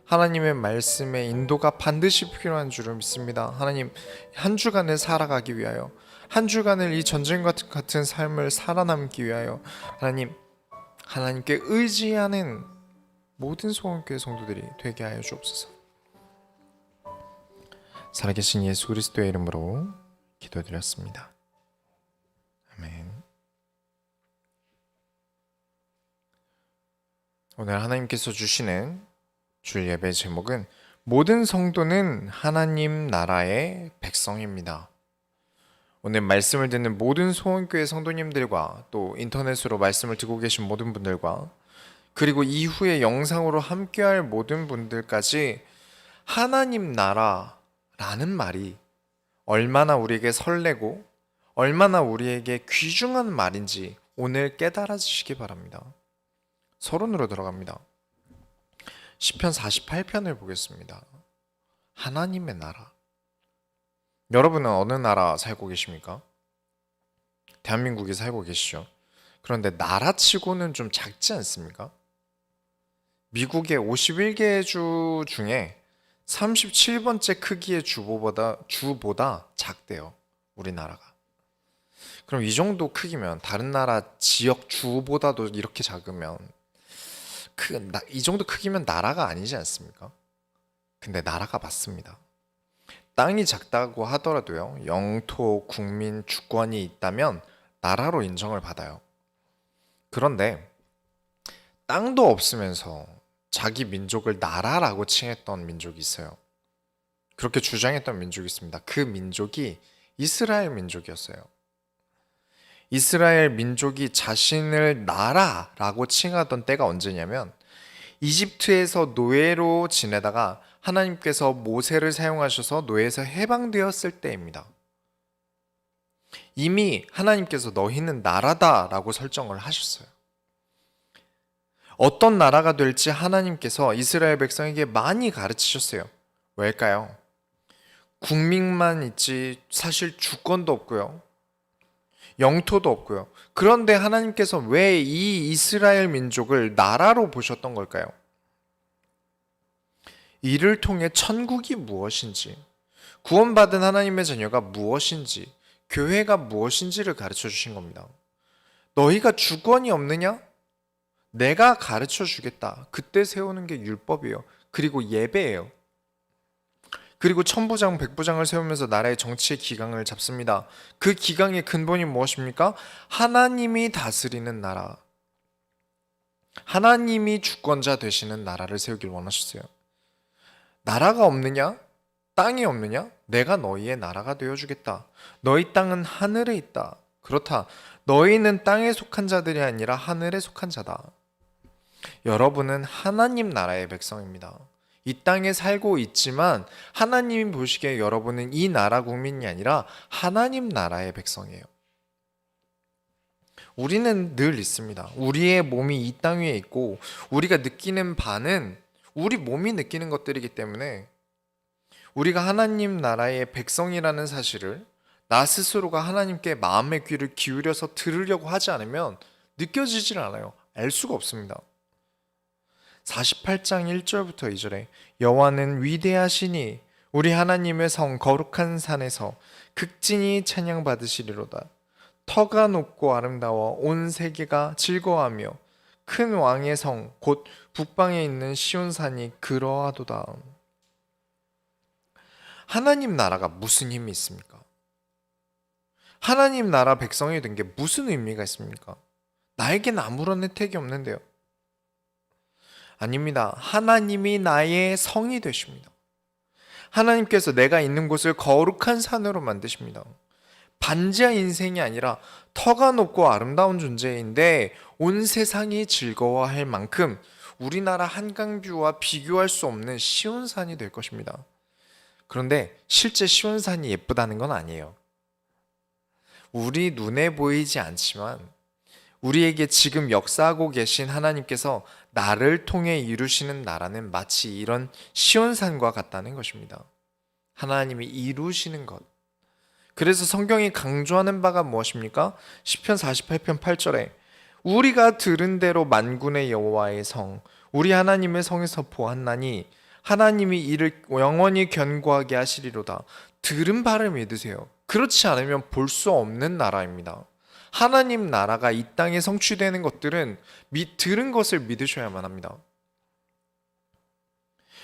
하나님의 말씀의 인도가 반드시 필요한 줄을 믿습니다. 하나님, 한 주간을 살아가기 위하여, 한 주간을 이 전쟁 같은 삶을 살아남기 위하여 하나님께 의지하는 모든 소원교회 성도들이 되게 하여 주옵소서. 살아계신 예수 그리스도의 이름으로 기도드렸습니다. 아멘. 오늘 하나님께서 주시는 주일 예배 제목은 모든 성도는 하나님 나라의 백성입니다. 오늘 말씀을 듣는 모든 소원교회 성도님들과 또 인터넷으로 말씀을 듣고 계신 모든 분들과 그리고 이후에 영상으로 함께할 모든 분들까지 하나님 나라라는 말이 얼마나 우리에게 설레고 얼마나 우리에게 귀중한 말인지 오늘 깨달아지시기 바랍니다. 서론으로 들어갑니다. 시편 48편을 보겠습니다. 하나님의 나라. 여러분은 어느 나라 살고 계십니까? 대한민국에 살고 계시죠? 그런데 나라치고는 좀 작지 않습니까? 미국의 51개 주 중에 37번째 크기의 주보다 작대요. 우리나라가. 그럼 이 정도 크기면 다른 나라 지역 주보다도 이렇게 작으면 이 정도 크기면 나라가 아니지 않습니까? 근데 나라가 맞습니다. 땅이 작다고 하더라도요, 영토, 국민, 주권이 있다면 나라로 인정을 받아요. 그런데 땅도 없으면서 자기 민족을 나라라고 칭했던 민족이 있어요. 그렇게 주장했던 민족이 있습니다. 그 민족이 이스라엘 민족이었어요. 이스라엘 민족이 자신을 나라라고 칭하던 때가 언제냐면 이집트에서 노예로 지내다가 하나님께서 모세를 사용하셔서 노예에서 해방되었을 때입니다. 이미 하나님께서 너희는 나라다라고 설정을 하셨어요. 어떤 나라가 될지 하나님께서 이스라엘 백성에게 많이 가르치셨어요. 왜일까요? 국민만 있지 사실 주권도 없고요. 영토도 없고요. 그런데 하나님께서 왜 이 이스라엘 민족을 나라로 보셨던 걸까요? 이를 통해 천국이 무엇인지, 구원받은 하나님의 자녀가 무엇인지, 교회가 무엇인지를 가르쳐 주신 겁니다. 너희가 주권이 없느냐? 내가 가르쳐 주겠다. 그때 세우는 게 율법이에요. 그리고 예배예요. 그리고 천부장, 백부장을 세우면서 나라의 정치의 기강을 잡습니다. 그 기강의 근본이 무엇입니까? 하나님이 다스리는 나라. 하나님이 주권자 되시는 나라를 세우길 원하셨어요. 나라가 없느냐? 땅이 없느냐? 내가 너희의 나라가 되어주겠다. 너희 땅은 하늘에 있다. 그렇다. 너희는 땅에 속한 자들이 아니라 하늘에 속한 자다. 여러분은 하나님 나라의 백성입니다. 이 땅에 살고 있지만 하나님이 보시기에 여러분은 이 나라 국민이 아니라 하나님 나라의 백성이에요. 우리는 늘 있습니다. 우리의 몸이 이 땅 위에 있고 우리가 느끼는 바는 우리 몸이 느끼는 것들이기 때문에 우리가 하나님 나라의 백성이라는 사실을 나 스스로가 하나님께 마음의 귀를 기울여서 들으려고 하지 않으면 느껴지질 않아요. 알 수가 없습니다. 48장 1절부터 2절에 여호와는 위대하시니 우리 하나님의 성 거룩한 산에서 극진히 찬양받으시리로다. 터가 높고 아름다워 온 세계가 즐거워하며 큰 왕의 성 곧 북방에 있는 시온산이 그러하도다. 하나님 나라가 무슨 힘이 있습니까? 하나님 나라 백성이 된 게 무슨 의미가 있습니까? 나에겐 아무런 혜택이 없는데요. 아닙니다. 하나님이 나의 성이 되십니다. 하나님께서 내가 있는 곳을 거룩한 산으로 만드십니다. 반지하 인생이 아니라 터가 높고 아름다운 존재인데 온 세상이 즐거워할 만큼 우리나라 한강뷰와 비교할 수 없는 시온산이 될 것입니다. 그런데 실제 시온산이 예쁘다는 건 아니에요. 우리 눈에 보이지 않지만 우리에게 지금 역사하고 계신 하나님께서 나를 통해 이루시는 나라는 마치 이런 시온산과 같다는 것입니다. 하나님이 이루시는 것. 그래서 성경이 강조하는 바가 무엇입니까? 시편 48편 8절에 우리가 들은 대로 만군의 여호와의 성, 우리 하나님의 성에서 보았나니 하나님이 이를 영원히 견고하게 하시리로다. 들은 바를 믿으세요. 그렇지 않으면 볼 수 없는 나라입니다. 하나님 나라가 이 땅에 성취되는 것들은 들은 것을 믿으셔야만 합니다.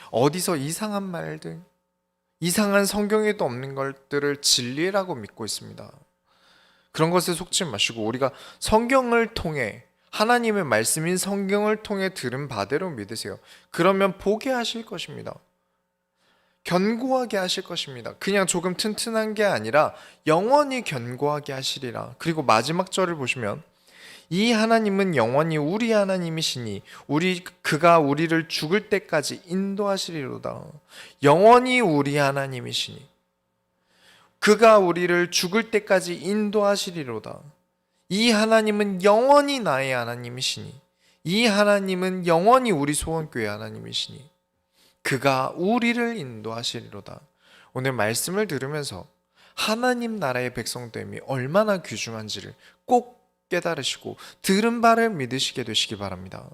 어디서 이상한 말들, 이상한 성경에도 없는 것들을 진리라고 믿고 있습니다. 그런 것에 속지 마시고 우리가 성경을 통해 하나님의 말씀인 성경을 통해 들은 바대로 믿으세요. 그러면 보게 하실 것입니다. 견고하게 하실 것입니다. 그냥 조금 튼튼한 게 아니라 영원히 견고하게 하시리라. 그리고 마지막 절을 보시면 이 하나님은 영원히 우리 하나님이시니 그가 우리를 죽을 때까지 인도하시리로다. 영원히 우리 하나님이시니 그가 우리를 죽을 때까지 인도하시리로다. 이 하나님은 영원히 나의 하나님이시니 이 하나님은 영원히 우리 소원교회 하나님이시니 그가 우리를 인도하시리로다. 오늘 말씀을 들으면서 하나님 나라의 백성됨이 얼마나 귀중한지를 꼭 깨달으시고 들은 바를 믿으시게 되시기 바랍니다.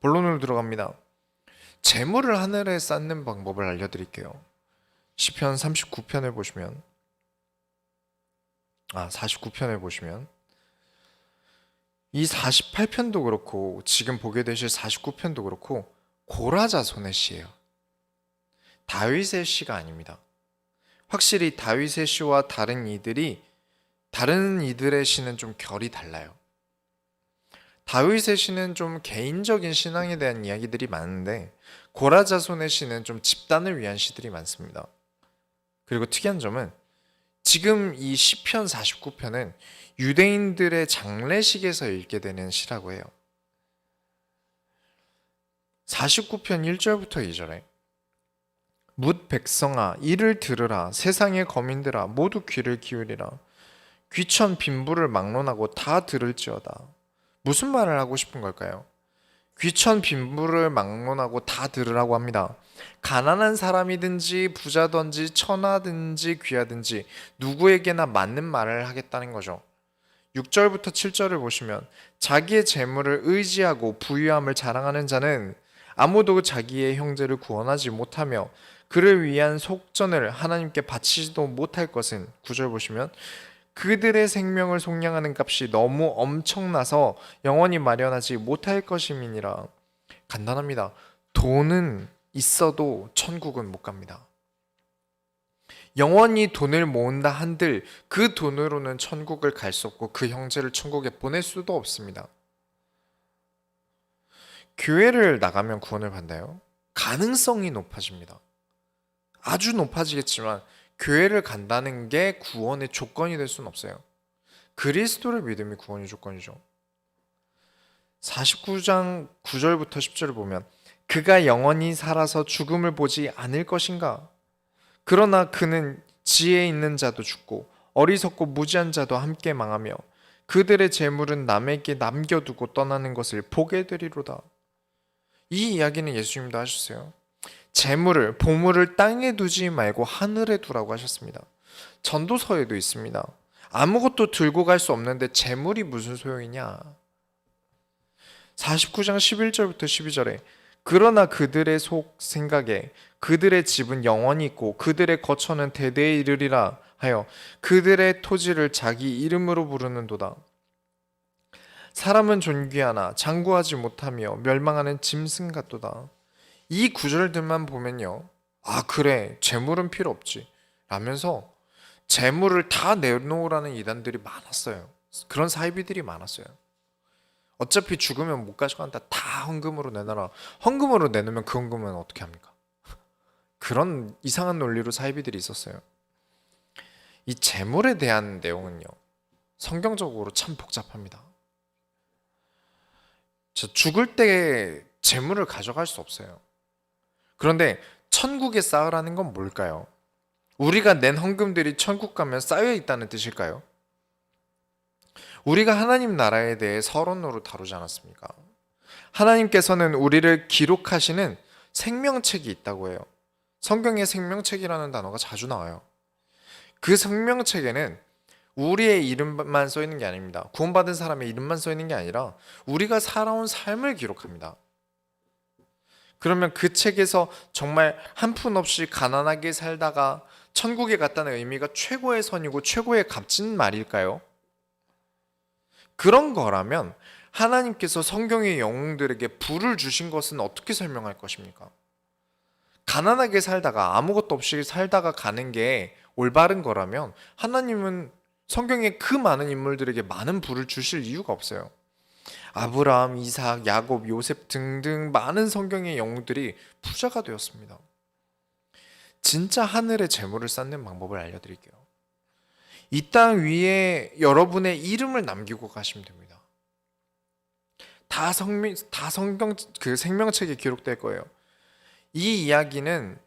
본론으로 들어갑니다. 재물을 하늘에 쌓는 방법을 알려드릴게요. 시편 39편을 보시면 49편을 보시면 이 48편도 그렇고 지금 보게 되실 49편도 그렇고 고라 자손의 시예요. 다윗의 시가 아닙니다. 확실히 다윗의 시와 다른 이들의 시는 좀 결이 달라요. 다윗의 시는 좀 개인적인 신앙에 대한 이야기들이 많은데 고라 자손의 시는 좀 집단을 위한 시들이 많습니다. 그리고 특이한 점은 지금 이 시편 49편은 유대인들의 장례식에서 읽게 되는 시라고 해요. 49편 1절부터 2절에 뭇 백성아 이를 들으라 세상의 거민들아 모두 귀를 기울이라 귀천 빈부를 막론하고 다 들을지어다. 무슨 말을 하고 싶은 걸까요? 귀천 빈부를 막론하고 다 들으라고 합니다. 가난한 사람이든지 부자든지 천하든지 귀하든지 누구에게나 맞는 말을 하겠다는 거죠. 6절부터 7절을 보시면 자기의 재물을 의지하고 부유함을 자랑하는 자는 아무도 자기의 형제를 구원하지 못하며 그를 위한 속전을 하나님께 바치지도 못할 것은 9절 보시면 그들의 생명을 속량하는 값이 너무 엄청나서 영원히 마련하지 못할 것임이니라. 간단합니다. 돈은 있어도 천국은 못 갑니다. 영원히 돈을 모은다 한들 그 돈으로는 천국을 갈 수 없고 그 형제를 천국에 보낼 수도 없습니다. 교회를 나가면 구원을 받나요? 가능성이 높아집니다. 아주 높아지겠지만 교회를 간다는 게 구원의 조건이 될 수는 없어요. 그리스도를 믿음이 구원의 조건이죠. 49장 9절부터 10절을 보면 그가 영원히 살아서 죽음을 보지 않을 것인가? 그러나 그는 지혜 있는 자도 죽고 어리석고 무지한 자도 함께 망하며 그들의 재물은 남에게 남겨두고 떠나는 것을 보게 되리로다. 이 이야기는 예수님도 하셨어요. 재물을, 보물을 땅에 두지 말고 하늘에 두라고 하셨습니다. 전도서에도 있습니다. 아무것도 들고 갈 수 없는데 재물이 무슨 소용이냐? 49장 11절부터 12절에 그러나 그들의 속 생각에 그들의 집은 영원히 있고 그들의 거처는 대대에 이르리라 하여 그들의 토지를 자기 이름으로 부르는도다. 사람은 존귀하나 장구하지 못하며 멸망하는 짐승 같도다. 이 구절들만 보면요, 그래 재물은 필요 없지 라면서 재물을 다 내놓으라는 이단들이 많았어요. 그런 사이비들이 많았어요. 어차피 죽으면 못 가져간다. 다 헌금으로 내놔라. 헌금으로 내놓으면 그 헌금은 어떻게 합니까? 그런 이상한 논리로 사이비들이 있었어요. 이 재물에 대한 내용은요, 성경적으로 참 복잡합니다. 죽을 때 재물을 가져갈 수 없어요. 그런데 천국에 쌓으라는 건 뭘까요? 우리가 낸 헌금들이 천국 가면 쌓여 있다는 뜻일까요? 우리가 하나님 나라에 대해 서론으로 다루지 않았습니까? 하나님께서는 우리를 기록하시는 생명책이 있다고 해요. 성경에 생명책이라는 단어가 자주 나와요. 그 생명책에는 우리의 이름만 써 있는 게 아닙니다. 구원받은 사람의 이름만 써 있는 게 아니라 우리가 살아온 삶을 기록합니다. 그러면 그 책에서 정말 한 푼 없이 가난하게 살다가 천국에 갔다는 의미가 최고의 선이고 최고의 값진 말일까요? 그런 거라면 하나님께서 성경의 영웅들에게 불을 주신 것은 어떻게 설명할 것입니까? 가난하게 살다가 아무것도 없이 살다가 가는 게 올바른 거라면 하나님은 성경의 그 많은 인물들에게 많은 불을 주실 이유가 없어요. 아브라함, 이삭, 야곱, 요셉 등등 많은 성경의 영웅들이 부자가 되었습니다. 진짜 하늘의 재물을 쌓는 방법을 알려드릴게요. 이 땅 위에 여러분의 이름을 남기고 가시면 됩니다. 다 성경 그 생명책에 기록될 거예요. 이 이야기는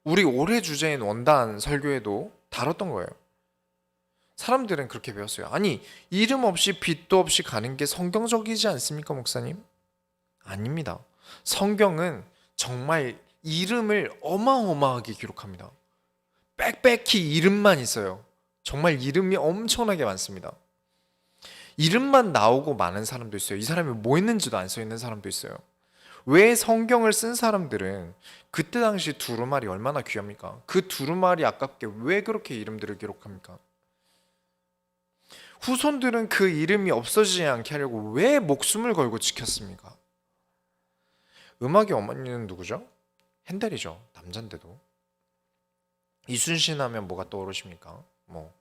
우리 올해 주제인 원단 설교에도 다뤘던 거예요. 사람들은 그렇게 배웠어요. 아니, 이름 없이 빛도 없이 가는 게 성경적이지 않습니까, 목사님? 아닙니다. 성경은 정말 이름을 어마어마하게 기록합니다. 빽빽히 이름만 있어요. 정말 이름이 엄청나게 많습니다. 이름만 나오고 많은 사람도 있어요. 이 사람이 뭐 했는지도 안 써 있는 사람도 있어요. 왜 성경을 쓴 사람들은 그때 당시 두루마리 얼마나 귀합니까? 그 두루마리 아깝게 왜 그렇게 이름들을 기록합니까? 후손들은 그 이름이 없어지지 않게 하려고 왜 목숨을 걸고 지켰습니까? 음악의 어머니는 누구죠? 핸델이죠. 남잔데도. 이순신 하면 뭐가 떠오르십니까? 뭐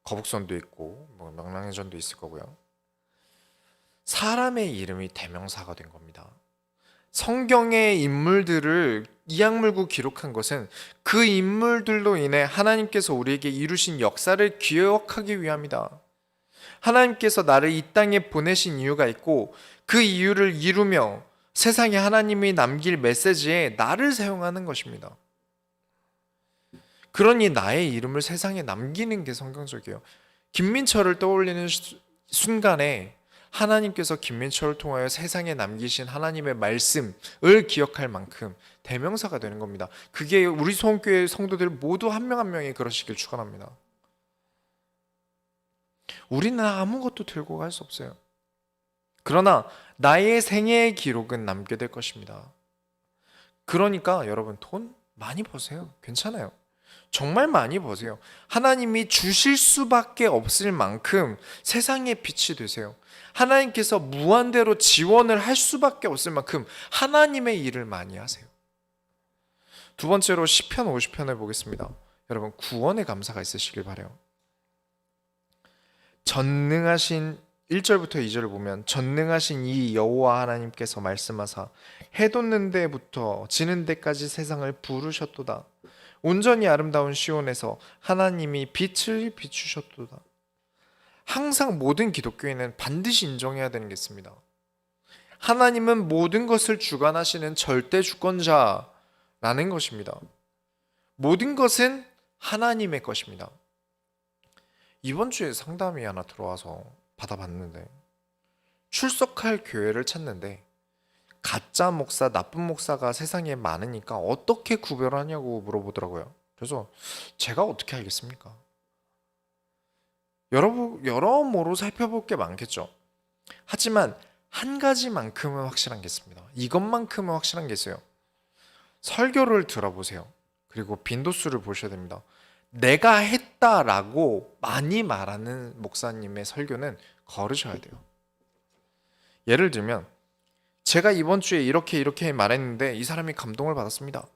거북선도 있고 뭐 명랑해전도 있을 거고요. 사람의 이름이 대명사가 된 겁니다. 성경의 인물들을 이악물고 기록한 것은 그 인물들로 인해 하나님께서 우리에게 이루신 역사를 기억하기 위함이다. 하나님께서 나를 이 땅에 보내신 이유가 있고 그 이유를 이루며 세상에 하나님이 남길 메시지에 나를 사용하는 것입니다. 그러니 나의 이름을 세상에 남기는 게 성경적이에요. 김민철을 떠올리는 순간에 하나님께서 김민철을 통하여 세상에 남기신 하나님의 말씀을 기억할 만큼 대명사가 되는 겁니다. 그게 우리 소원교회 성도들 모두 한 명 한 명이 그러시길 축원합니다. 우리는 아무것도 들고 갈 수 없어요. 그러나 나의 생애의 기록은 남게 될 것입니다. 그러니까 여러분 돈 많이 버세요. 괜찮아요. 정말 많이 버세요. 하나님이 주실 수밖에 없을 만큼 세상의 빛이 되세요. 하나님께서 무한대로 지원을 할 수밖에 없을 만큼 하나님의 일을 많이 하세요. 두 번째로 시편 50편을 보겠습니다. 여러분 구원의 감사가 있으시길 바라요. 전능하신 1절부터 2절을 보면 전능하신 이 여호와 하나님께서 말씀하사 해 돋는 데부터 지는 데까지 세상을 부르셨도다. 온전히 아름다운 시온에서 하나님이 빛을 비추셨도다. 항상 모든 기독교인은 반드시 인정해야 되는 게 있습니다. 하나님은 모든 것을 주관하시는 절대 주권자라는 것입니다. 모든 것은 하나님의 것입니다. 이번 주에 상담이 하나 들어와서 받아봤는데 출석할 교회를 찾는데 가짜 목사, 나쁜 목사가 세상에 많으니까 어떻게 구별하냐고 물어보더라고요. 그래서 제가 어떻게 알겠습니까? 여러모로 살펴볼 게 많겠죠. 하지만 한 가지만큼은 확실한 게 있습니다. 이것만큼은 확실한 게 있어요. 설교를 들어보세요. 그리고 빈도수를 보셔야 됩니다. 내가 했다라고 많이 말하는 목사님의 설교는 거르셔야 돼요. 예를 들면 제가 이번 주에 이렇게 말했는데 이 사람이 감동을 받았습니다.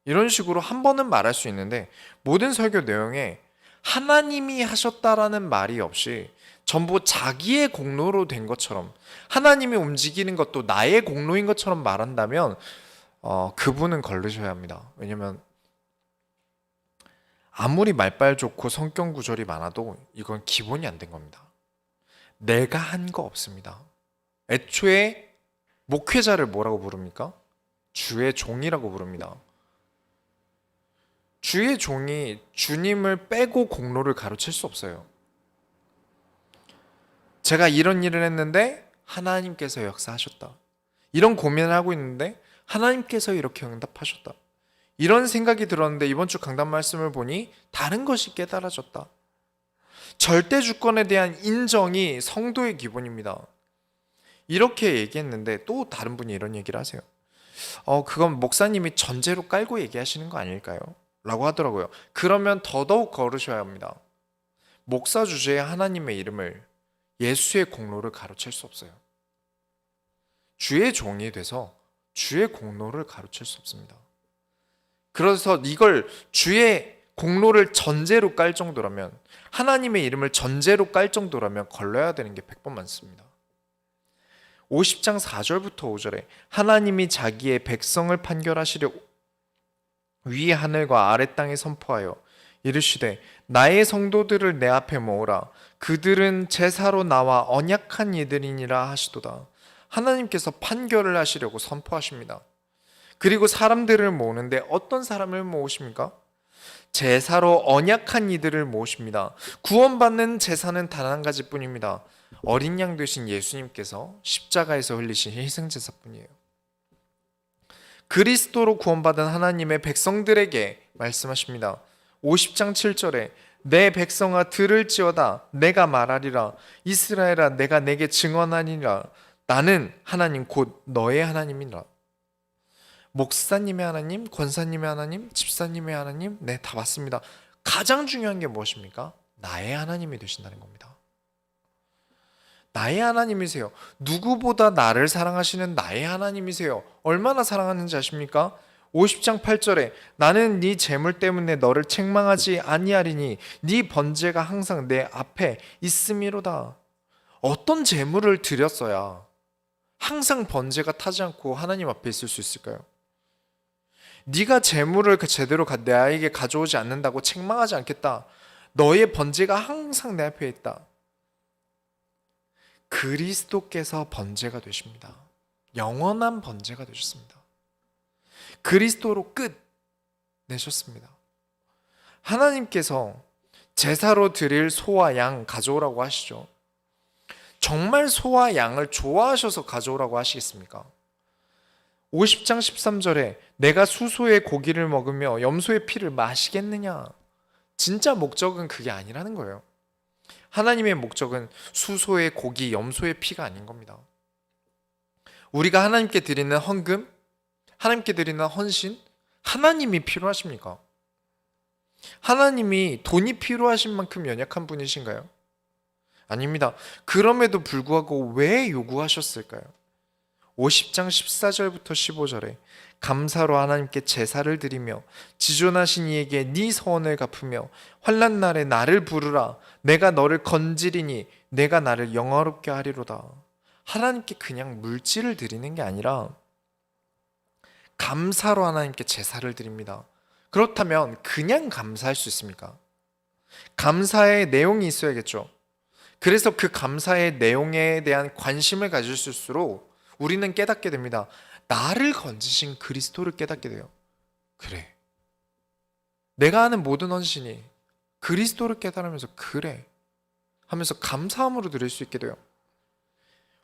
이런 식으로 한 번은 말할 수 있는데 모든 설교 내용에 하나님이 하셨다라는 말이 없이 전부 자기의 공로로 된 것처럼 하나님이 움직이는 것도 나의 공로인 것처럼 말한다면 그분은 걸르셔야 합니다. 왜냐면 아무리 말빨 좋고 성경 구절이 많아도 이건 기본이 안 된 겁니다. 내가 한 거 없습니다. 애초에 목회자를 뭐라고 부릅니까? 주의 종이라고 부릅니다. 주의 종이 주님을 빼고 공로를 가로챌 수 없어요. 제가 이런 일을 했는데 하나님께서 역사하셨다. 이런 고민을 하고 있는데 하나님께서 이렇게 응답하셨다. 이런 생각이 들었는데 이번 주 강단 말씀을 보니 다른 것이 깨달아졌다. 절대 주권에 대한 인정이 성도의 기본입니다. 이렇게 얘기했는데 또 다른 분이 이런 얘기를 하세요. 그건 목사님이 전제로 깔고 얘기하시는 거 아닐까요? 라고 하더라고요. 그러면 더더욱 거르셔야 합니다. 목사 주제에 하나님의 이름을, 예수의 공로를 가로챌 수 없어요. 주의 종이 돼서 주의 공로를 가로챌 수 없습니다. 그래서 이걸 주의 공로를 전제로 깔 정도라면, 하나님의 이름을 전제로 깔 정도라면 걸러야 되는 게 100번 많습니다. 50장 4절부터 5절에 하나님이 자기의 백성을 판결하시려 위 하늘과 아래 땅에 선포하여 이르시되 나의 성도들을 내 앞에 모으라. 그들은 제사로 나와 언약한 이들이니라 하시도다. 하나님께서 판결을 하시려고 선포하십니다. 그리고 사람들을 모으는데 어떤 사람을 모으십니까? 제사로 언약한 이들을 모으십니다. 구원받는 제사는 단 한 가지뿐입니다. 어린 양 되신 예수님께서 십자가에서 흘리신 희생제사뿐이에요. 그리스도로 구원받은 하나님의 백성들에게 말씀하십니다. 50장 7절에 내 백성아 들을지어다 내가 말하리라. 이스라엘아 내가 내게 증언하니라. 나는 하나님 곧 너의 하나님이라. 목사님의 하나님, 권사님의 하나님, 집사님의 하나님, 네, 다 맞습니다. 가장 중요한 게 무엇입니까? 나의 하나님이 되신다는 겁니다. 나의 하나님이세요. 누구보다 나를 사랑하시는 나의 하나님이세요. 얼마나 사랑하는지 아십니까? 50장 8절에 나는 네 재물 때문에 너를 책망하지 아니하리니 네 번제가 항상 내 앞에 있음이로다. 어떤 재물을 드렸어야 항상 번제가 타지 않고 하나님 앞에 있을 수 있을까요? 네가 재물을 제대로 나에게 가져오지 않는다고 책망하지 않겠다. 너의 번제가 항상 내 앞에 있다. 그리스도께서 번제가 되십니다. 영원한 번제가 되셨습니다. 그리스도로 끝 내셨습니다. 하나님께서 제사로 드릴 소와 양 가져오라고 하시죠. 정말 소와 양을 좋아하셔서 가져오라고 하시겠습니까? 50장 13절에 내가 수소의 고기를 먹으며 염소의 피를 마시겠느냐? 진짜 목적은 그게 아니라는 거예요. 하나님의 목적은 수소의 고기, 염소의 피가 아닌 겁니다. 우리가 하나님께 드리는 헌금, 하나님께 드리는 헌신, 하나님이 필요하십니까? 하나님이 돈이 필요하신 만큼 연약한 분이신가요? 아닙니다. 그럼에도 불구하고 왜 요구하셨을까요? 50장 14절부터 15절에 감사로 하나님께 제사를 드리며 지존하신 이에게 네 서원을 갚으며 환난 날에 나를 부르라. 내가 너를 건지리니 내가 나를 영화롭게 하리로다. 하나님께 그냥 물질을 드리는 게 아니라 감사로 하나님께 제사를 드립니다. 그렇다면 그냥 감사할 수 있습니까? 감사의 내용이 있어야겠죠. 그래서 그 감사의 내용에 대한 관심을 가질수록 우리는 깨닫게 됩니다. 나를 건지신 그리스도를 깨닫게 돼요. 그래. 내가 하는 모든 헌신이 그리스도를 깨달으면서 그래 하면서 감사함으로 드릴 수 있게 돼요.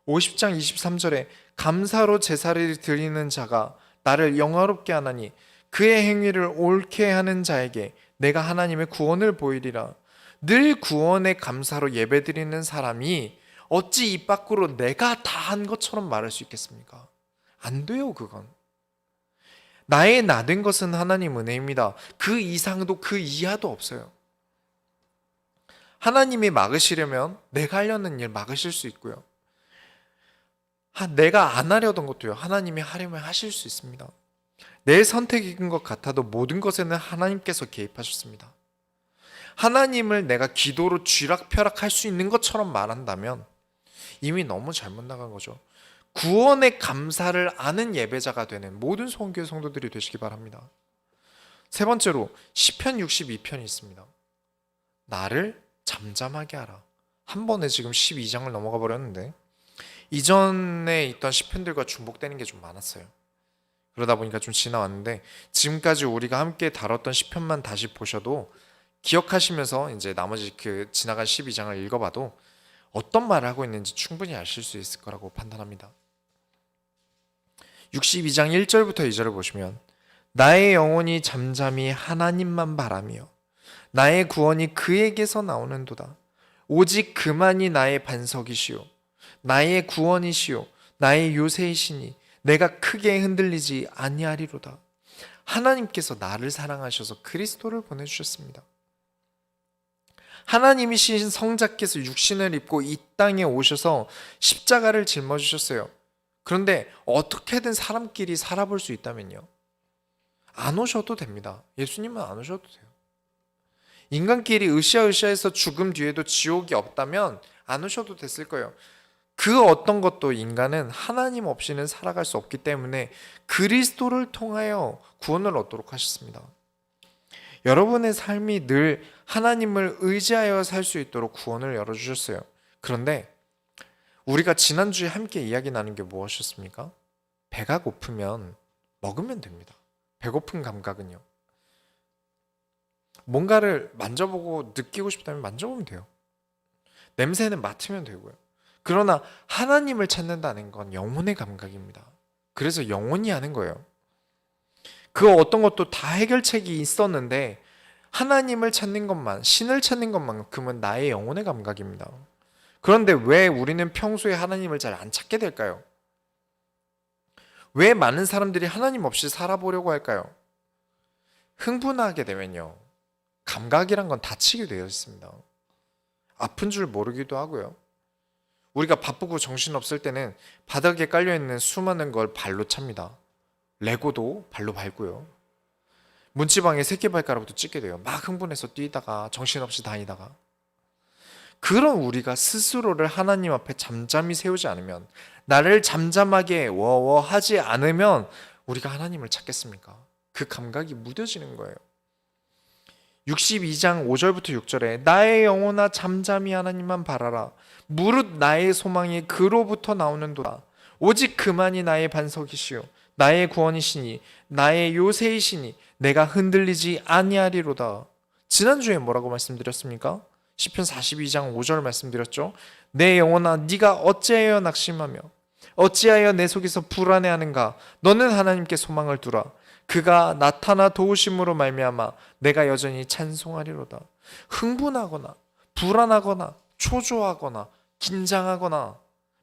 50장 23절에 감사로 제사를 드리는 자가 나를 영화롭게 하나니 그의 행위를 옳게 하는 자에게 내가 하나님의 구원을 보이리라. 늘 구원의 감사로 예배드리는 사람이 어찌 입 밖으로 내가 다 한 것처럼 말할 수 있겠습니까? 안 돼요, 그건. 나의 나된 것은 하나님 은혜입니다. 그 이상도 그 이하도 없어요. 하나님이 막으시려면 내가 하려는 일 막으실 수 있고요. 내가 안 하려던 것도요, 하나님이 하려면 하실 수 있습니다. 내 선택인 것 같아도 모든 것에는 하나님께서 개입하셨습니다. 하나님을 내가 기도로 쥐락펴락할 수 있는 것처럼 말한다면 이미 너무 잘못 나간 거죠. 구원의 감사를 아는 예배자가 되는 모든 소원교회 성도들이 되시기 바랍니다. 세 번째로 시편 62편이 있습니다. 나를 잠잠하게 하라. 한 번에 지금 12장을 넘어가 버렸는데 이전에 있던 시편들과 중복되는 게 좀 많았어요. 그러다 보니까 좀 지나왔는데 지금까지 우리가 함께 다뤘던 시편만 다시 보셔도 기억하시면서 이제 나머지 그 지나간 12장을 읽어봐도 어떤 말을 하고 있는지 충분히 아실 수 있을 거라고 판단합니다. 62장 1절부터 2절을 보시면 나의 영혼이 잠잠히 하나님만 바라며 나의 구원이 그에게서 나오는도다. 오직 그만이 나의 반석이시오 나의 구원이시오 나의 요새이시니 내가 크게 흔들리지 아니하리로다. 하나님께서 나를 사랑하셔서 그리스도를 보내주셨습니다. 하나님이신 성자께서 육신을 입고 이 땅에 오셔서 십자가를 짊어지셨어요. 그런데 어떻게든 사람끼리 살아볼 수 있다면요, 안 오셔도 됩니다. 예수님은 안 오셔도 돼요. 인간끼리 으쌰으쌰해서 죽음 뒤에도 지옥이 없다면 안 오셔도 됐을 거예요. 그 어떤 것도 인간은 하나님 없이는 살아갈 수 없기 때문에 그리스도를 통하여 구원을 얻도록 하셨습니다. 여러분의 삶이 늘 하나님을 의지하여 살 수 있도록 구원을 열어주셨어요. 그런데 우리가 지난주에 함께 이야기 나눈 게 무엇이었습니까? 배가 고프면 먹으면 됩니다. 배고픈 감각은요, 뭔가를 만져보고 느끼고 싶다면 만져보면 돼요. 냄새는 맡으면 되고요. 그러나 하나님을 찾는다는 건 영혼의 감각입니다. 그래서 영혼이 하는 거예요. 그 어떤 것도 다 해결책이 있었는데 하나님을 찾는 것만, 신을 찾는 것만큼은 나의 영혼의 감각입니다. 그런데 왜 우리는 평소에 하나님을 잘 안 찾게 될까요? 왜 많은 사람들이 하나님 없이 살아보려고 할까요? 흥분하게 되면요, 감각이란 건 다치게 되어 있습니다. 아픈 줄 모르기도 하고요. 우리가 바쁘고 정신없을 때는 바닥에 깔려있는 수많은 걸 발로 찹니다. 레고도 발로 밟고요. 문지방에 새끼발가락도 찢게 돼요. 막 흥분해서 뛰다가 정신없이 다니다가. 그런 우리가 스스로를 하나님 앞에 잠잠히 세우지 않으면, 나를 잠잠하게 워워하지 않으면 우리가 하나님을 찾겠습니까? 그 감각이 무뎌지는 거예요. 62장 5절부터 6절에 나의 영혼아 잠잠히 하나님만 바라라. 무릇 나의 소망이 그로부터 나오는도다. 오직 그만이 나의 반석이시요 나의 구원이시니 나의 요새이시니 내가 흔들리지 아니하리로다. 지난주에 뭐라고 말씀드렸습니까? 시편 42장 5절 말씀드렸죠. 내 영혼아 네가 어찌하여 낙심하며 어찌하여 내 속에서 불안해하는가. 너는 하나님께 소망을 두라. 그가 나타나 도우심으로 말미암아 내가 여전히 찬송하리로다. 흥분하거나 불안하거나 초조하거나 긴장하거나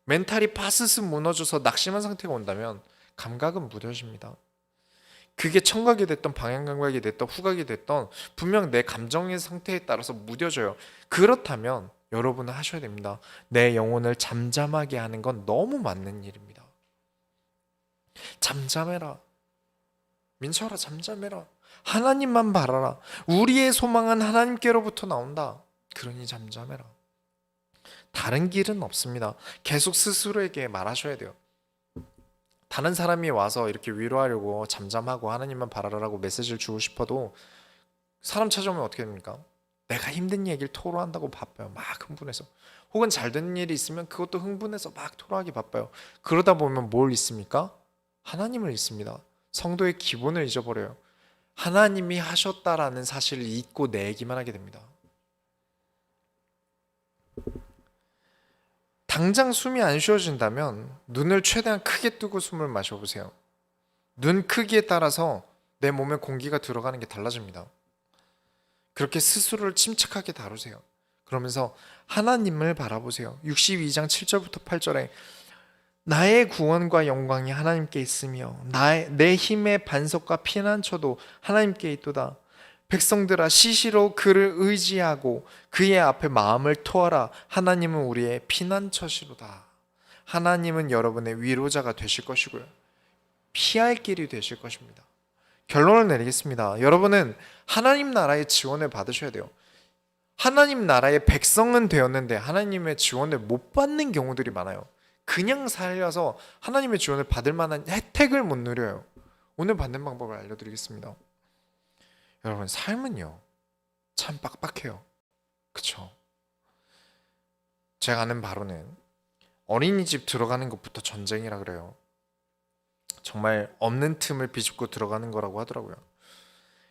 멘탈이 파스스 무너져서 낙심한 상태가 온다면 감각은 무뎌집니다. 그게 청각이 됐던 방향감각이 됐던 후각이 됐던 분명 내 감정의 상태에 따라서 무뎌져요. 그렇다면 여러분은 하셔야 됩니다. 내 영혼을 잠잠하게 하는 건 너무 맞는 일입니다. 잠잠해라. 민철아 잠잠해라. 하나님만 바라라. 우리의 소망은 하나님께로부터 나온다. 그러니 잠잠해라. 다른 길은 없습니다. 계속 스스로에게 말하셔야 돼요. 다른 사람이 와서 이렇게 위로하려고 잠잠하고 하나님만 바라라고 메시지를 주고 싶어도 사람 찾아오면 어떻게 됩니까? 내가 힘든 얘기를 토로한다고 바빠요. 막 흥분해서. 혹은 잘 되는 일이 있으면 그것도 흥분해서 막 토로하기 바빠요. 그러다 보면 뭘 잊습니까? 하나님을 잊습니다. 성도의 기본을 잊어버려요. 하나님이 하셨다라는 사실을 잊고 내 얘기만 하게 됩니다. 당장 숨이 안 쉬어진다면 눈을 최대한 크게 뜨고 숨을 마셔보세요. 눈 크기에 따라서 내 몸에 공기가 들어가는 게 달라집니다. 그렇게 스스로를 침착하게 다루세요. 그러면서 하나님을 바라보세요. 62장 7절부터 8절에 나의 구원과 영광이 하나님께 있으며 내 힘의 반석과 피난처도 하나님께 있도다. 백성들아 시시로 그를 의지하고 그의 앞에 마음을 토하라. 하나님은 우리의 피난처시로다. 하나님은 여러분의 위로자가 되실 것이고요, 피할 길이 되실 것입니다. 결론을 내리겠습니다. 여러분은 하나님 나라의 지원을 받으셔야 돼요. 하나님 나라의 백성은 되었는데 하나님의 지원을 못 받는 경우들이 많아요. 그냥 살려서 하나님의 지원을 받을 만한 혜택을 못 누려요. 오늘 받는 방법을 알려드리겠습니다. 여러분, 삶은요 참 빡빡해요. 그쵸? 제가 아는 바로는 어린이집 들어가는 것부터 전쟁이라 그래요. 정말 없는 틈을 비집고 들어가는 거라고 하더라고요.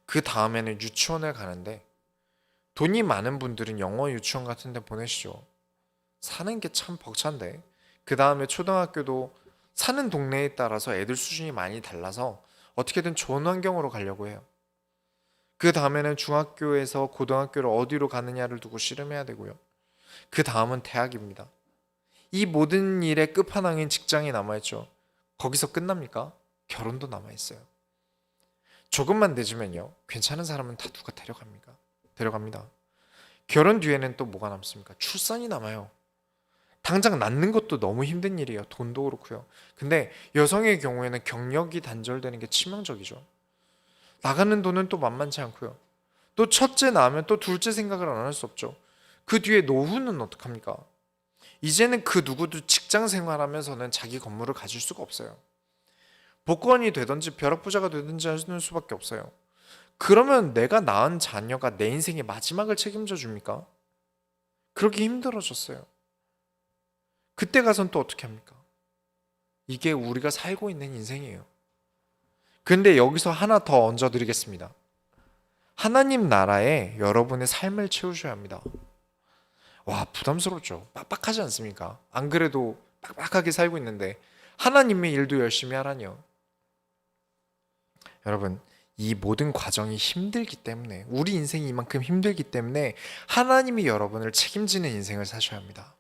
그 다음에는 유치원을 가는데 돈이 많은 분들은 영어 유치원 같은 데 보내시죠. 사는 게 참 벅찬데 그 다음에 초등학교도 사는 동네에 따라서 애들 수준이 많이 달라서 어떻게든 좋은 환경으로 가려고 해요. 그 다음에는 중학교에서 고등학교를 어디로 가느냐를 두고 씨름해야 되고요. 그 다음은 대학입니다. 이 모든 일의 끝판왕인 직장이 남아있죠. 거기서 끝납니까? 결혼도 남아있어요. 조금만 늦으면요, 괜찮은 사람은 다 누가 데려갑니다. 결혼 뒤에는 또 뭐가 남습니까? 출산이 남아요. 당장 낳는 것도 너무 힘든 일이에요. 돈도 그렇고요. 근데 여성의 경우에는 경력이 단절되는 게 치명적이죠. 나가는 돈은 또 만만치 않고요. 또 첫째 낳으면 또 둘째 생각을 안 할 수 없죠. 그 뒤에 노후는 어떡합니까? 이제는 그 누구도 직장 생활하면서는 자기 건물을 가질 수가 없어요. 복권이 되든지 벼락부자가 되든지 하는 수밖에 없어요. 그러면 내가 낳은 자녀가 내 인생의 마지막을 책임져 줍니까? 그러기 힘들어졌어요. 그때 가선 또 어떻게 합니까? 이게 우리가 살고 있는 인생이에요. 근데 여기서 하나 더 얹어드리겠습니다. 하나님 나라에 여러분의 삶을 채우셔야 합니다. 와, 부담스럽죠? 빡빡하지 않습니까? 안 그래도 빡빡하게 살고 있는데 하나님의 일도 열심히 하라니요. 여러분, 이 모든 과정이 힘들기 때문에, 우리 인생이 이만큼 힘들기 때문에 하나님이 여러분을 책임지는 인생을 사셔야 합니다.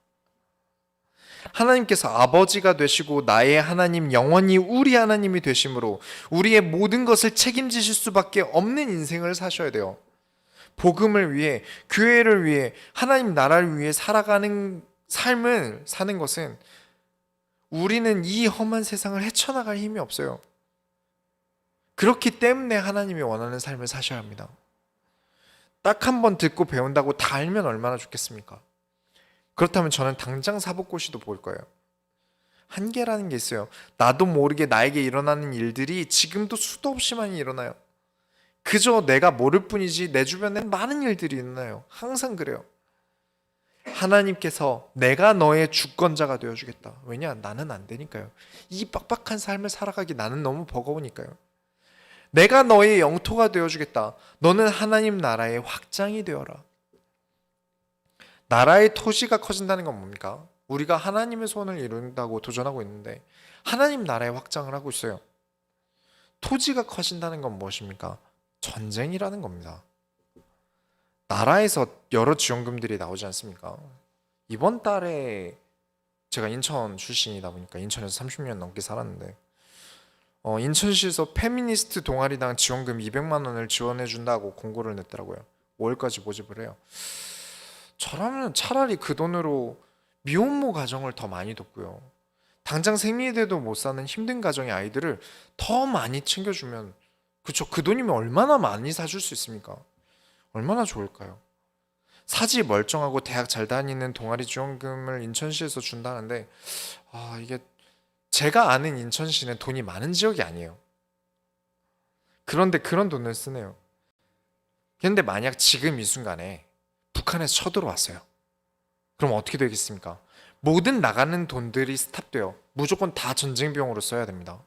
하나님께서 아버지가 되시고 나의 하나님, 영원히 우리 하나님이 되심으로 우리의 모든 것을 책임지실 수밖에 없는 인생을 사셔야 돼요. 복음을 위해, 교회를 위해, 하나님 나라를 위해 살아가는 삶을 사는 것은 우리는 이 험한 세상을 헤쳐나갈 힘이 없어요. 그렇기 때문에 하나님이 원하는 삶을 사셔야 합니다. 딱 한 번 듣고 배운다고 다 알면 얼마나 좋겠습니까? 그렇다면 저는 당장 사법고시도 볼 거예요. 한계라는 게 있어요. 나도 모르게 나에게 일어나는 일들이 지금도 수도 없이 많이 일어나요. 그저 내가 모를 뿐이지 내 주변엔 많은 일들이 일어나요. 항상 그래요. 하나님께서 내가 너의 주권자가 되어주겠다. 왜냐? 나는 안 되니까요. 이 빡빡한 삶을 살아가기 나는 너무 버거우니까요. 내가 너의 영토가 되어주겠다. 너는 하나님 나라의 확장이 되어라. 나라의 토지가 커진다는 건 뭡니까? 우리가 하나님의 소원을 이룬다고 도전하고 있는데 하나님 나라의 확장을 하고 있어요. 토지가 커진다는 건 무엇입니까? 전쟁이라는 겁니다. 나라에서 여러 지원금들이 나오지 않습니까? 이번 달에 제가 인천 출신이다 보니까 인천에서 30년 넘게 살았는데 인천시에서 페미니스트 동아리당 지원금 200만 원을 지원해 준다고 공고를 냈더라고요. 5월까지 모집을 해요. 저라면 차라리 그 돈으로 미혼모 가정을 더 많이 돕고요. 당장 생리대도 못 사는 힘든 가정의 아이들을 더 많이 챙겨주면, 그쵸? 그 돈이면 얼마나 많이 사줄 수 있습니까? 얼마나 좋을까요? 사지 멀쩡하고 대학 잘 다니는 동아리 지원금을 인천시에서 준다는데 이게 제가 아는 인천시는 돈이 많은 지역이 아니에요. 그런데 그런 돈을 쓰네요. 그런데 만약 지금 이 순간에 북한에서 쳐들어왔어요. 그럼 어떻게 되겠습니까? 모든 나가는 돈들이 스탑돼요. 무조건 다 전쟁 비용으로 써야 됩니다.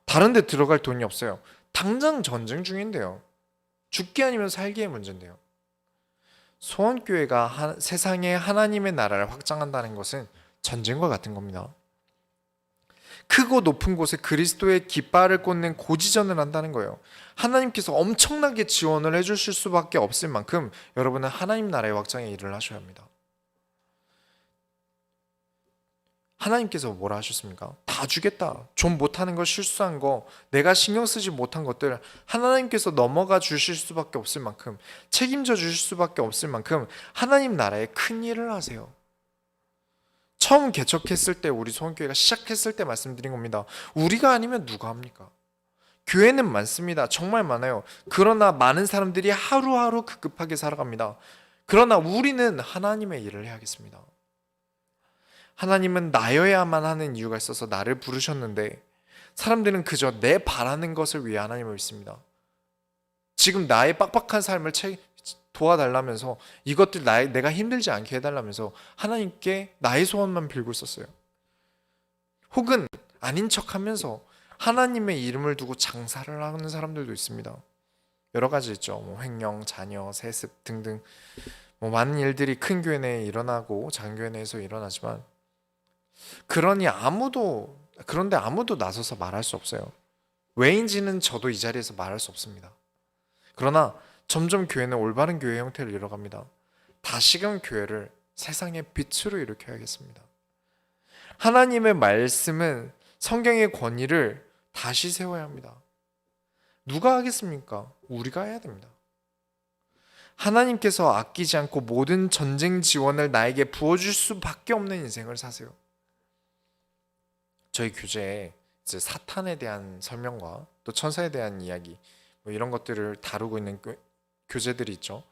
다른 데 들어갈 돈이 없어요. 당장 전쟁 중인데요. 죽기 아니면 살기의 문제인데요. 소원교회가 세상에 하나님의 나라를 확장한다는 것은 전쟁과 같은 겁니다. 크고 높은 곳에 그리스도의 깃발을 꽂는 고지전을 한다는 거예요. 하나님께서 엄청나게 지원을 해주실 수밖에 없을 만큼 여러분은 하나님 나라의 확장에 일을 하셔야 합니다. 하나님께서 뭐라 하셨습니까? 다 주겠다. 좀 못하는 거, 실수한 거, 내가 신경 쓰지 못한 것들 하나님께서 넘어가 주실 수밖에 없을 만큼, 책임져 주실 수밖에 없을 만큼 하나님 나라에 큰 일을 하세요. 처음 개척했을 때, 우리 소원교회가 시작했을 때 말씀드린 겁니다. 우리가 아니면 누가 합니까? 교회는 많습니다. 정말 많아요. 그러나 많은 사람들이 하루하루 급급하게 살아갑니다. 그러나 우리는 하나님의 일을 해야겠습니다. 하나님은 나여야만 하는 이유가 있어서 나를 부르셨는데 사람들은 그저 내 바라는 것을 위해 하나님을 믿습니다. 지금 나의 빡빡한 삶을 도와달라면서, 이것들 내가 힘들지 않게 해달라면서 하나님께 나의 소원만 빌고 있었어요. 혹은 아닌 척하면서 하나님의 이름을 두고 장사를 하는 사람들도 있습니다. 여러 가지 있죠. 횡령, 자녀, 세습 등등 많은 일들이 큰 교회 내에 일어나고 작은 교회 내에서 일어나지만 그런데 아무도 나서서 말할 수 없어요. 왜인지는 저도 이 자리에서 말할 수 없습니다. 그러나 점점 교회는 올바른 교회 형태를 잃어갑니다. 다시금 교회를 세상의 빛으로 일으켜야겠습니다. 하나님의 말씀은 성경의 권위를 다시 세워야 합니다. 누가 하겠습니까? 우리가 해야 됩니다. 하나님께서 아끼지 않고 모든 전쟁 지원을 나에게 부어줄 수밖에 없는 인생을 사세요. 저희 교재에 이제 사탄에 대한 설명과 또 천사에 대한 이야기 이런 것들을 다루고 있는 교재들이 있죠.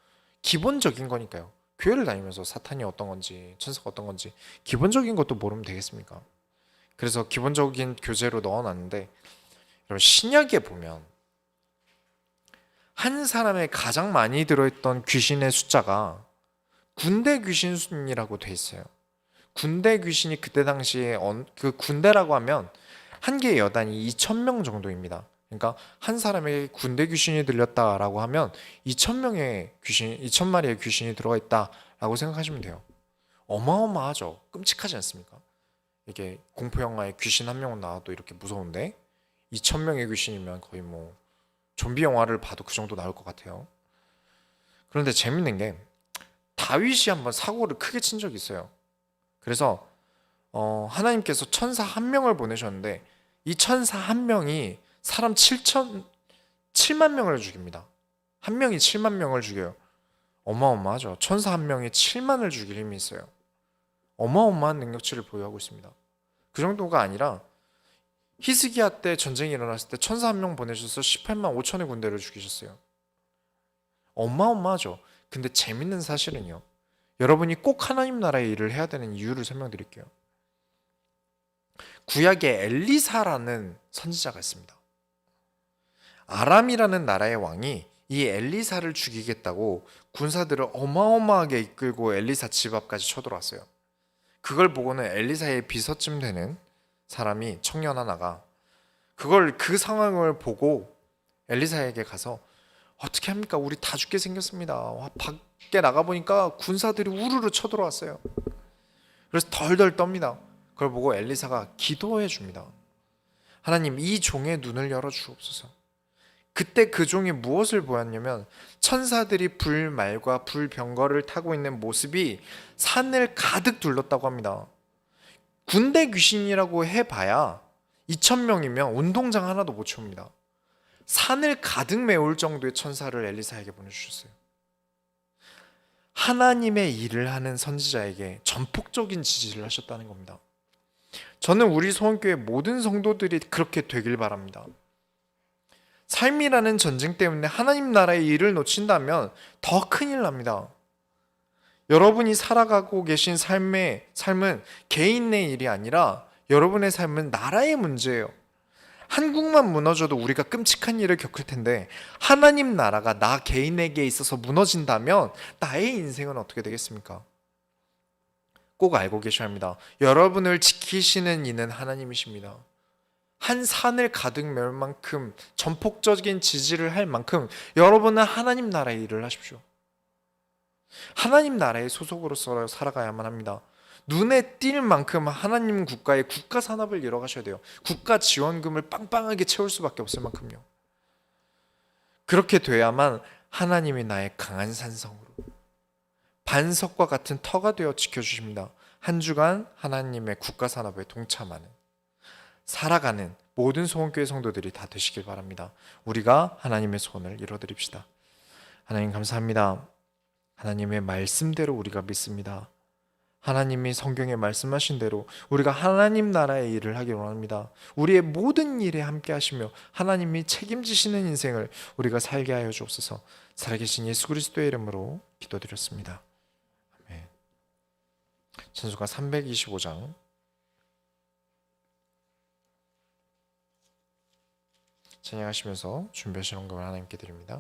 기본적인 거니까요. 교회를 다니면서 사탄이 어떤 건지 천사가 어떤 건지 기본적인 것도 모르면 되겠습니까? 그래서 기본적인 교재로 넣어놨는데, 여러분 신약에 보면 한 사람에 가장 많이 들어있던 귀신의 숫자가 군대 귀신이라고 돼 있어요. 군대 귀신이 그때 당시에 그 군대라고 하면 한 개의 여단이 2,000명 정도입니다. 그러니까 한 사람에게 군대 귀신이 들렸다라고 하면 2,000마리의 귀신이 들어가 있다라고 생각하시면 돼요. 어마어마하죠. 끔찍하지 않습니까? 이게 공포 영화에 귀신 한 명 나와도 이렇게 무서운데 2,000명의 귀신이면 거의 뭐 좀비 영화를 봐도 그 정도 나올 것 같아요. 그런데 재밌는 게 다윗이 한번 사고를 크게 친 적이 있어요. 그래서 하나님께서 천사 한 명을 보내셨는데 이 천사 한 명이 사람 7만 명을 죽입니다. 한 명이 7만 명을 죽여요. 어마어마하죠. 천사 한 명이 7만을 죽일 힘이 있어요. 어마어마한 능력치를 보유하고 있습니다. 그 정도가 아니라 히스기야 때 전쟁이 일어났을 때 천사 한 명 보내셔서 18만 5천의 군대를 죽이셨어요. 어마어마하죠. 근데 재밌는 사실은요, 여러분이 꼭 하나님 나라의 일을 해야 되는 이유를 설명드릴게요. 구약에 엘리사라는 선지자가 있습니다. 아람이라는 나라의 왕이 이 엘리사를 죽이겠다고 군사들을 어마어마하게 이끌고 엘리사 집 앞까지 쳐들어왔어요. 그걸 보고는 엘리사의 비서쯤 되는 사람이, 청년 하나가 그 상황을 보고 엘리사에게 가서 어떻게 합니까? 우리 다 죽게 생겼습니다. 밖에 나가보니까 군사들이 우르르 쳐들어왔어요. 그래서 덜덜 떱니다. 그걸 보고 엘리사가 기도해 줍니다. 하나님, 이 종의 눈을 열어 주옵소서. 그때 그 종이 무엇을 보았냐면 천사들이 불말과 불병거를 타고 있는 모습이 산을 가득 둘렀다고 합니다. 군대 귀신이라고 해봐야 2,000명이면 운동장 하나도 못 채웁니다. 산을 가득 메울 정도의 천사를 엘리사에게 보내주셨어요. 하나님의 일을 하는 선지자에게 전폭적인 지지를 하셨다는 겁니다. 저는 우리 소원교회 모든 성도들이 그렇게 되길 바랍니다. 삶이라는 전쟁 때문에 하나님 나라의 일을 놓친다면 더 큰일 납니다. 여러분이 살아가고 계신 삶은 개인의 일이 아니라 여러분의 삶은 나라의 문제예요. 한국만 무너져도 우리가 끔찍한 일을 겪을 텐데 하나님 나라가 나 개인에게 있어서 무너진다면 나의 인생은 어떻게 되겠습니까? 꼭 알고 계셔야 합니다. 여러분을 지키시는 이는 하나님이십니다. 한 산을 가득 메울 만큼 전폭적인 지지를 할 만큼 여러분은 하나님 나라의 일을 하십시오. 하나님 나라의 소속으로서 살아가야만 합니다. 눈에 띌 만큼 하나님 국가의 국가 산업을 이뤄가셔야 돼요. 국가 지원금을 빵빵하게 채울 수밖에 없을 만큼요. 그렇게 돼야만 하나님이 나의 강한 산성으로 반석과 같은 터가 되어 지켜주십니다. 한 주간 하나님의 국가 산업에 동참하는, 살아가는 모든 소원교회 성도들이 다 되시길 바랍니다. 우리가 하나님의 소원을 이뤄드립시다. 하나님 감사합니다. 하나님의 말씀대로 우리가 믿습니다. 하나님이 성경에 말씀하신 대로 우리가 하나님 나라의 일을 하길 원합니다. 우리의 모든 일에 함께 하시며 하나님이 책임지시는 인생을 우리가 살게 하여 주옵소서. 살아계신 예수 그리스도의 이름으로 기도드렸습니다. 아멘. 찬송가 325장 찬양하시면서 준비하신 헌금을 하나님께 드립니다.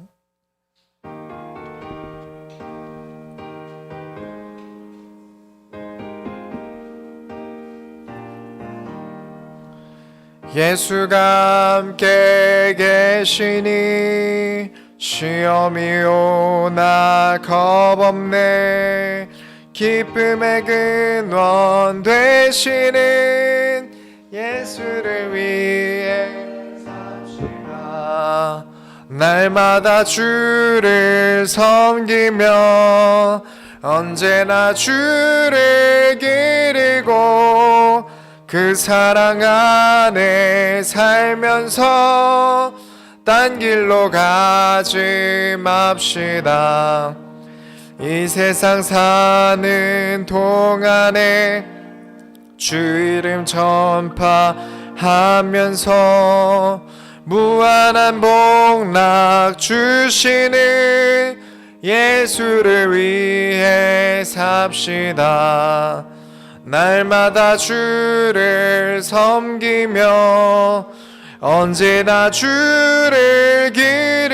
예수가 함께 계시니 시험이 오나 겁없네. 기쁨의 근원 되시는 예수를 위해 삽시다. 날마다 주를 섬기며 언제나 주를 기리고 그 사랑 안에 살면서 딴 길로 가지 맙시다. 이 세상 사는 동안에 주 이름 전파하면서 무한한 복락 주시는 예수를 위해 삽시다. 날마다 주를 섬기며 언제나 주를 기리